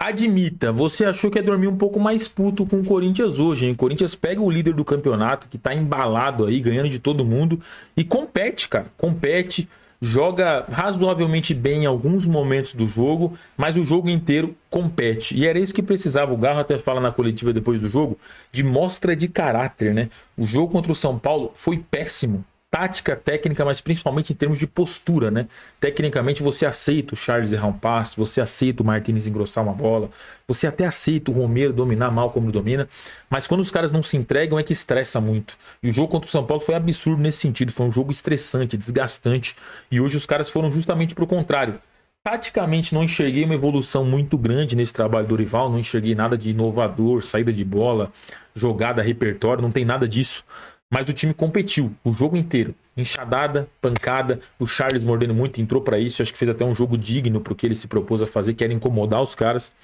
Admita, você achou que ia dormir um pouco mais puto com o Corinthians hoje, hein? O Corinthians pega o líder do campeonato, que tá embalado aí, ganhando de todo mundo, e compete, cara. Compete, joga razoavelmente bem em alguns momentos do jogo, mas o jogo inteiro compete. E era isso que precisava. O Garro até fala na coletiva depois do jogo, de mostra de caráter, né? O jogo contra o São Paulo foi péssimo. Tática, técnica, mas principalmente em termos de postura, né? Tecnicamente você aceita o Charles errar um passe, você aceita o Martínez engrossar uma bola, você até aceita o Romero dominar mal como domina, mas quando os caras não se entregam é que estressa muito. E o jogo contra o São Paulo foi absurdo nesse sentido, foi um jogo estressante, desgastante, e hoje os caras foram justamente pro contrário. Taticamente não enxerguei uma evolução muito grande nesse trabalho do Dorival, não enxerguei nada de inovador, saída de bola, jogada, repertório, não tem nada disso. Mas o time competiu o jogo inteiro. Enxadada, pancada, o Charles mordendo muito, entrou para isso. Acho que fez até um jogo digno pro que ele se propôs a fazer, que era incomodar os caras.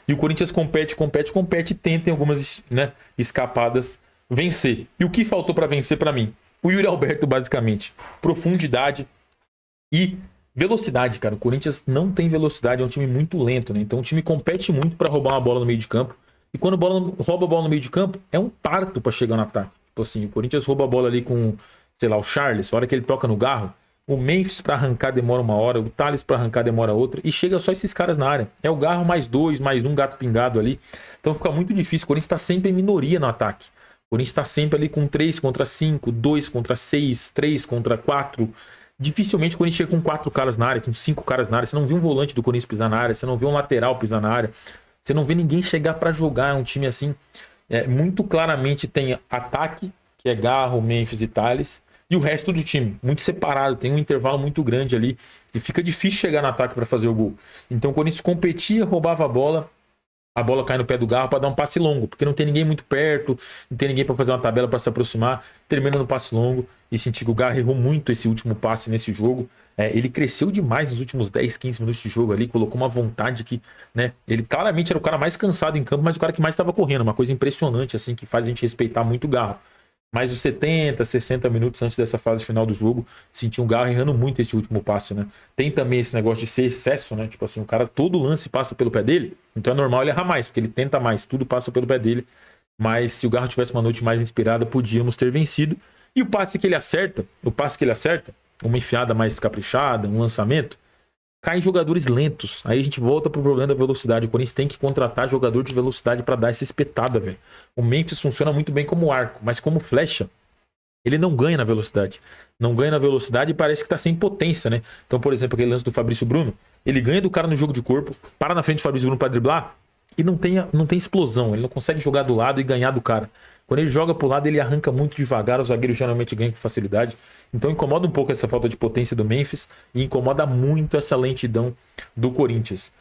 E o Corinthians compete, compete, compete e tenta em algumas, né, escapadas vencer. E o que faltou para vencer para mim? O Yuri Alberto, basicamente. Profundidade e velocidade, cara. O Corinthians não tem velocidade, é um time muito lento, né? Então o time compete muito para roubar uma bola no meio de campo. E quando rouba a bola no meio de campo, é um parto para chegar no ataque. Tipo assim, o Corinthians rouba a bola ali com, sei lá, o Charles, a hora que ele toca no Garro, o Memphis para arrancar demora uma hora, o Thales para arrancar demora outra, e chega só esses caras na área. É o Garro mais dois, mais um gato pingado ali. Então fica muito difícil. O Corinthians está sempre em minoria no ataque. O Corinthians está sempre ali com 3 contra 5, 2 contra 6, 3 contra 4. Dificilmente o Corinthians chega com 4 caras na área, com 5 caras na área. Você não vê um volante do Corinthians pisar na área, você não vê um lateral pisar na área. Você não vê ninguém chegar para jogar. É um time assim, muito claramente tem ataque, que é Garro, Memphis e Thales, e o resto do time, muito separado, tem um intervalo muito grande ali, e fica difícil chegar no ataque para fazer o gol. Então o Corinthians competia, roubava a bola cai no pé do Garro para dar um passe longo, porque não tem ninguém muito perto, não tem ninguém para fazer uma tabela para se aproximar, termina no passe longo, e senti que o Garro errou muito esse último passe nesse jogo. Ele cresceu demais nos últimos 10, 15 minutos de jogo ali, colocou uma vontade que, né, ele claramente era o cara mais cansado em campo, mas o cara que mais estava correndo, uma coisa impressionante, assim, que faz a gente respeitar muito o Garro. Mas os 70, 60 minutos antes dessa fase final do jogo, senti um Garro errando muito esse último passe, né? Tem também esse negócio de ser excesso, né? Tipo assim, o cara, todo lance passa pelo pé dele, então é normal ele errar mais, porque ele tenta mais, tudo passa pelo pé dele. Mas se o Garro tivesse uma noite mais inspirada, podíamos ter vencido. E o passe que ele acerta, uma enfiada mais caprichada, um lançamento, cai em jogadores lentos. Aí a gente volta pro problema da velocidade. O Corinthians tem que contratar jogador de velocidade para dar essa espetada, velho. O Memphis funciona muito bem como arco, mas como flecha, ele não ganha na velocidade. Não ganha na velocidade e parece que tá sem potência, né? Então, por exemplo, aquele lance do Fabrício Bruno, ele ganha do cara no jogo de corpo, para na frente do Fabrício Bruno para driblar e não tem explosão. Ele não consegue jogar do lado e ganhar do cara. Quando ele joga pro lado, ele arranca muito devagar. O zagueiro geralmente ganha com facilidade. Então incomoda um pouco essa falta de potência do Memphis e incomoda muito essa lentidão do Corinthians.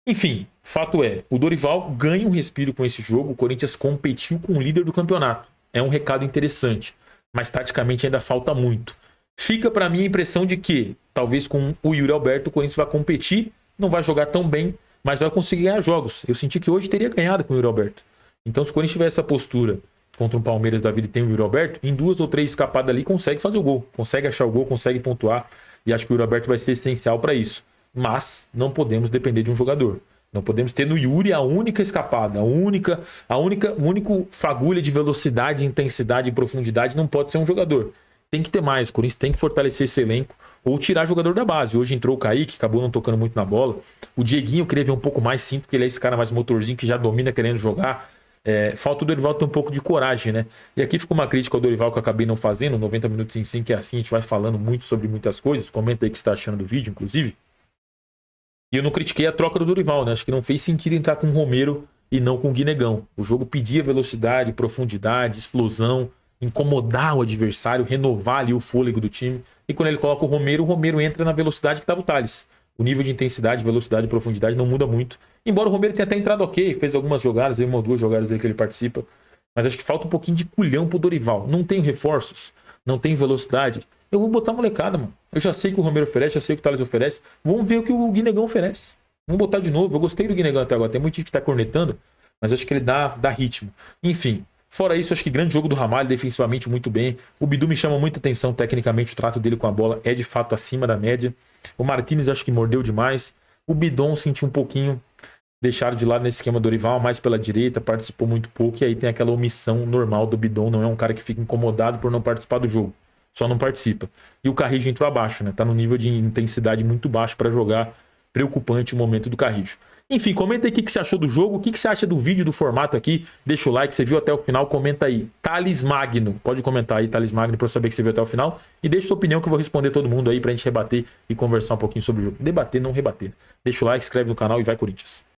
Enfim, fato é, o Dorival ganha um respiro com esse jogo. O Corinthians competiu com o líder do campeonato. É um recado interessante, mas taticamente ainda falta muito. Fica para mim a impressão de que, talvez com o Yuri Alberto, o Corinthians vai competir, não vai jogar tão bem, mas vai conseguir ganhar jogos. Eu senti que hoje teria ganhado com o Yuri Alberto. Então, se o Corinthians tiver essa postura contra um Palmeiras da vida e tem o Yuri Alberto, em 2 ou 3 escapadas ali consegue fazer o gol, consegue achar o gol, consegue pontuar, e acho que o Yuri Alberto vai ser essencial para isso. Mas não podemos depender de um jogador. Não podemos ter no Yuri a única escapada, o único fagulha de velocidade, intensidade e profundidade não pode ser um jogador. Tem que ter mais, o Corinthians tem que fortalecer esse elenco ou tirar jogador da base. Hoje entrou o Kaique, acabou não tocando muito na bola. O Dieguinho eu queria ver um pouco mais, sim, porque ele é esse cara mais motorzinho que já domina querendo jogar. Falta o Dorival ter um pouco de coragem, né? E aqui fica uma crítica ao Dorival que eu acabei não fazendo, 90 minutos em 5, que é assim, a gente vai falando muito sobre muitas coisas. Comenta aí o que você está achando do vídeo, inclusive. E eu não critiquei a troca do Dorival, né? Acho que não fez sentido entrar com o Romero e não com o Guinegão. O jogo pedia velocidade, profundidade, explosão, incomodar o adversário, renovar ali o fôlego do time. E quando ele coloca o Romero entra na velocidade que estava o Thales. O nível de intensidade, velocidade e profundidade não muda muito. Embora o Romero tenha até entrado ok, fez algumas jogadas, uma ou duas jogadas aí que ele participa. Mas acho que falta um pouquinho de culhão pro Dorival. Não tem reforços, não tem velocidade. Eu vou botar molecada, mano. Eu já sei que o Romero oferece, já sei que o Thales oferece. Vamos ver o que o Guinegão oferece. Vamos botar de novo. Eu gostei do Guinegão até agora. Tem muita gente que tá cornetando, mas acho que ele dá ritmo. Enfim, fora isso, acho que grande jogo do Ramalho, defensivamente muito bem. O Bidu me chama muita atenção tecnicamente, o trato dele com a bola é de fato acima da média. O Martínez acho que mordeu demais. O Bidon senti um pouquinho deixaram de lado nesse esquema Dorival, mais pela direita, participou muito pouco, e aí tem aquela omissão normal do Bidon, não é um cara que fica incomodado por não participar do jogo, só não participa. E o Carrijo entrou abaixo, né? Tá num nível de intensidade muito baixo para jogar, preocupante o momento do Carrijo. Enfim, comenta aí o que você achou do jogo, o que você acha do vídeo, do formato aqui, deixa o like, você viu até o final, comenta aí. Thales Magno, pode comentar aí, Thales Magno, pra eu saber que você viu até o final, e deixa sua opinião que eu vou responder todo mundo aí pra gente rebater e conversar um pouquinho sobre o jogo. Debater, não rebater. Deixa o like, inscreve no canal e vai Corinthians.